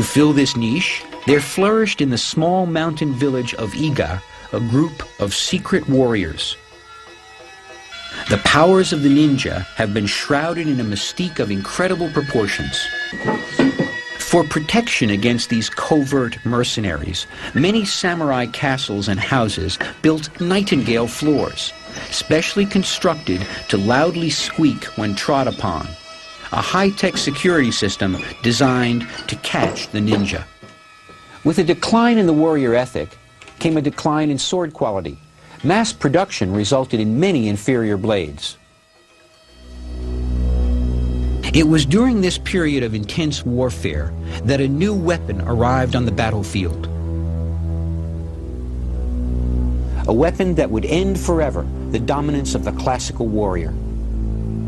To fill this niche, there flourished in the small mountain village of Iga a group of secret warriors. The powers of the ninja have been shrouded in a mystique of incredible proportions. For protection against these covert mercenaries, many samurai castles and houses built nightingale floors, specially constructed to loudly squeak when trod upon, a high-tech security system designed to catch the ninja. With a decline in the warrior ethic came a decline in sword quality. Mass production resulted in many inferior blades. It was during this period of intense warfare that a new weapon arrived on the battlefield. A weapon that would end forever the dominance of the classical warrior.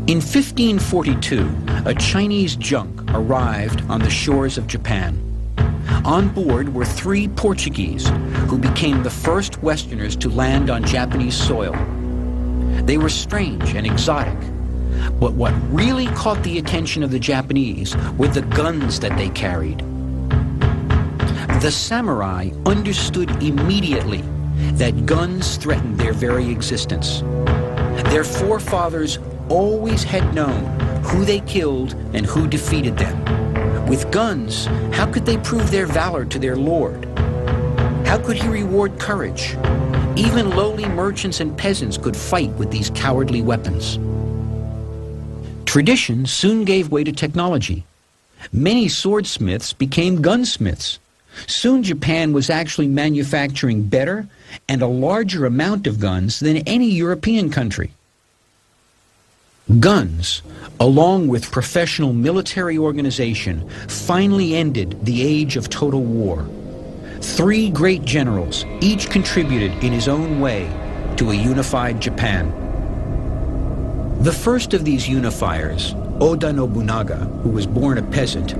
In 1542, a Chinese junk arrived on the shores of Japan. On board were 3 Portuguese, who became the first Westerners to land on Japanese soil. They were strange and exotic, but what really caught the attention of the Japanese were the guns that they carried. The samurai understood immediately that guns threatened their very existence. Their forefathers always had known who they killed and who defeated them. With guns, how could they prove their valor to their lord? How could he reward courage? Even lowly merchants and peasants could fight with these cowardly weapons. Tradition soon gave way to technology. Many swordsmiths became gunsmiths. Soon Japan was actually manufacturing better and a larger amount of guns than any European country. Guns, along with professional military organization, finally ended the age of total war. 3 great generals each contributed in his own way to a unified Japan. The first of these unifiers, Oda Nobunaga, who was born a peasant,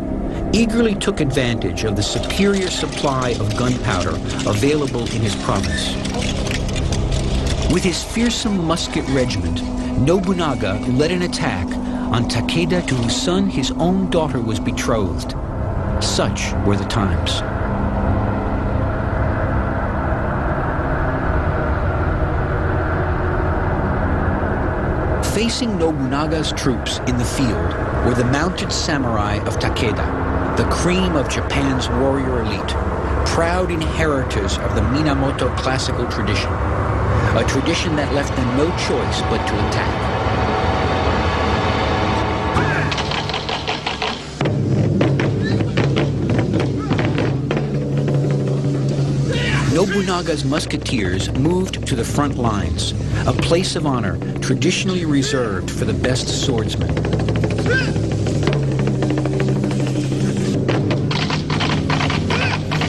eagerly took advantage of the superior supply of gunpowder available in his province. With his fearsome musket regiment, Nobunaga led an attack on Takeda, to whose son his own daughter was betrothed. Such were the times. Facing Nobunaga's troops in the field were the mounted samurai of Takeda, the cream of Japan's warrior elite, proud inheritors of the Minamoto classical tradition, a tradition that left them no choice but to attack. Nobunaga's musketeers moved to the front lines, a place of honor traditionally reserved for the best swordsmen.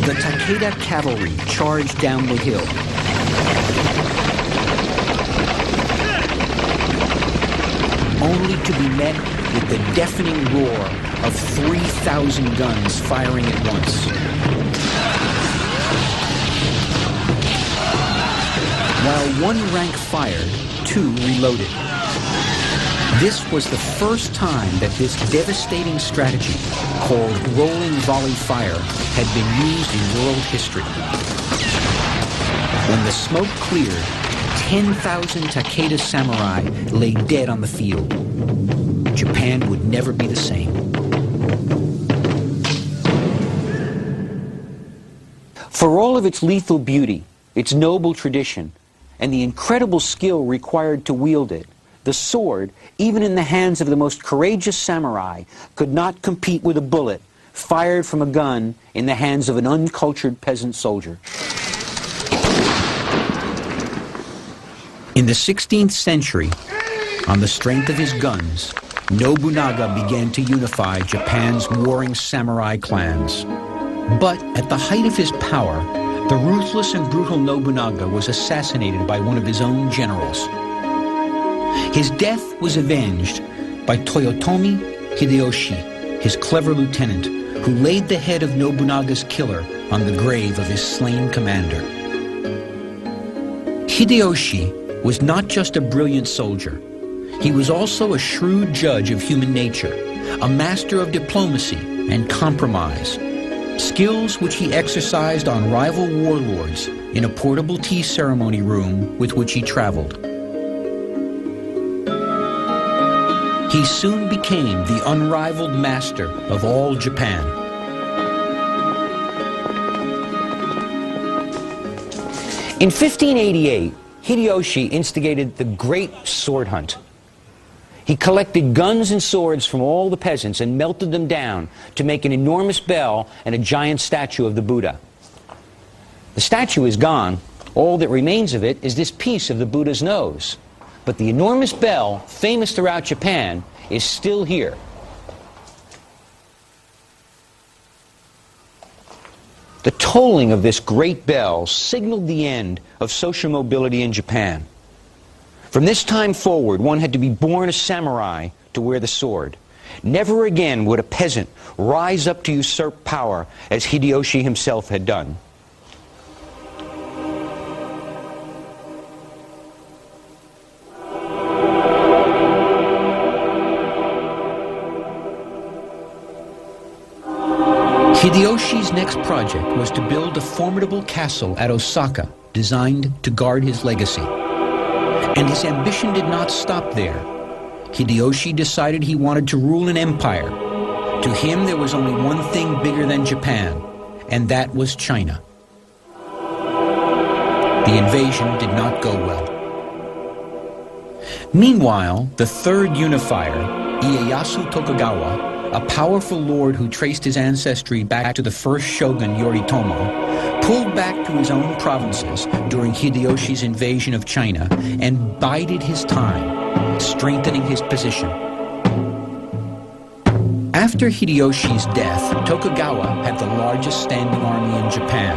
The Takeda cavalry charged down the hill. Only to be met with the deafening roar of 3,000 guns firing at once. While one rank fired, 2 reloaded. This was the first time that this devastating strategy, called rolling volley fire, had been used in world history. When the smoke cleared, 10,000 Takeda samurai lay dead on the field. Japan would never be the same. For all of its lethal beauty, its noble tradition, and the incredible skill required to wield it, the sword, even in the hands of the most courageous samurai, could not compete with a bullet fired from a gun in the hands of an uncultured peasant soldier. In the 16th century, on the strength of his guns, Nobunaga began to unify Japan's warring samurai clans. But at the height of his power, the ruthless and brutal Nobunaga was assassinated by one of his own generals. His death was avenged by Toyotomi Hideyoshi, his clever lieutenant, who laid the head of Nobunaga's killer on the grave of his slain commander. Hideyoshi was not just a brilliant soldier. He was also a shrewd judge of human nature, a master of diplomacy and compromise. skills which he exercised on rival warlords in a portable tea ceremony room with which he traveled. He soon became the unrivaled master of all Japan. In 1588, Hideyoshi instigated the Great Sword Hunt. He collected guns and swords from all the peasants and melted them down to make an enormous bell and a giant statue of the Buddha. The statue is gone. All that remains of it is this piece of the Buddha's nose. But the enormous bell, famous throughout Japan, is still here. The tolling of this great bell signaled the end of social mobility in Japan. From this time forward, one had to be born a samurai to wear the sword. Never again would a peasant rise up to usurp power as Hideyoshi himself had done. Hideyoshi's next project was to build a formidable castle at Osaka, designed to guard his legacy. And his ambition did not stop there. Hideyoshi decided he wanted to rule an empire. To him, there was only one thing bigger than Japan, and that was China. The invasion did not go well. Meanwhile, the third unifier, Ieyasu Tokugawa, a powerful lord who traced his ancestry back to the first shogun Yoritomo, pulled back to his own provinces during Hideyoshi's invasion of China and bided his time, strengthening his position. After Hideyoshi's death, Tokugawa had the largest standing army in Japan.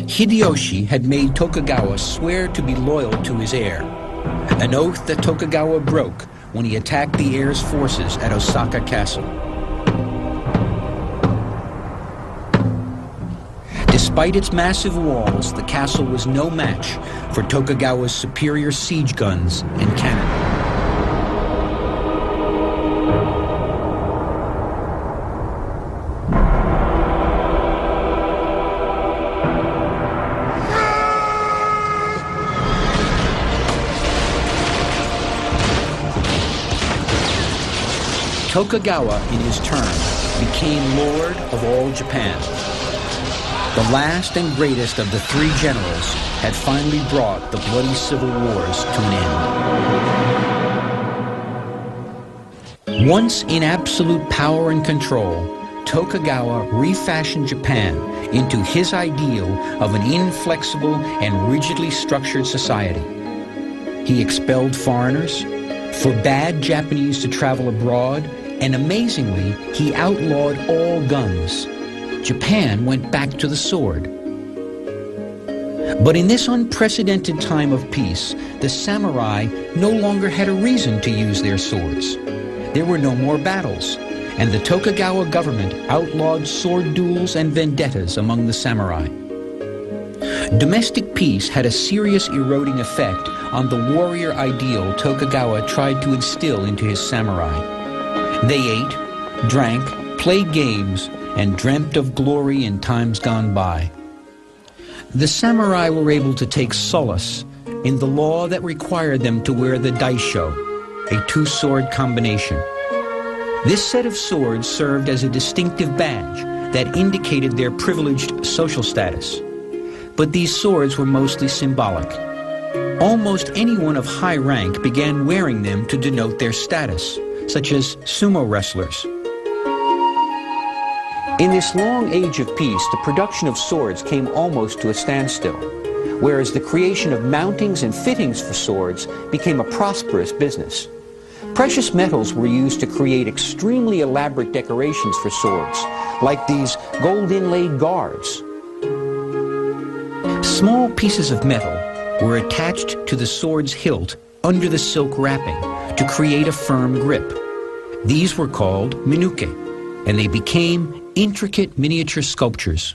Hideyoshi had made Tokugawa swear to be loyal to his heir, an oath that Tokugawa broke when he attacked the heir's forces at Osaka Castle. Despite its massive walls, the castle was no match for Tokugawa's superior siege guns and cannon. Tokugawa, in his turn, became lord of all Japan. The last and greatest of the three generals had finally brought the bloody civil wars to an end. Once in absolute power and control, Tokugawa refashioned Japan into his ideal of an inflexible and rigidly structured society. He expelled foreigners, forbade Japanese to travel abroad, and amazingly, he outlawed all guns. Japan went back to the sword. But in this unprecedented time of peace, the samurai no longer had a reason to use their swords. There were no more battles, and the Tokugawa government outlawed sword duels and vendettas among the samurai. Domestic peace had a serious eroding effect on the warrior ideal Tokugawa tried to instill into his samurai. They ate, drank, played games, and dreamt of glory in times gone by. The samurai were able to take solace in the law that required them to wear the daisho, a two-sword combination. This set of swords served as a distinctive badge that indicated their privileged social status. But these swords were mostly symbolic. Almost anyone of high rank began wearing them to denote their status, such as sumo wrestlers. In this long age of peace, the production of swords came almost to a standstill, whereas the creation of mountings and fittings for swords became a prosperous business. Precious metals were used to create extremely elaborate decorations for swords, like these gold-inlaid guards. Small pieces of metal were attached to the sword's hilt under the silk wrapping to create a firm grip. These were called minuke, and they became intricate miniature sculptures.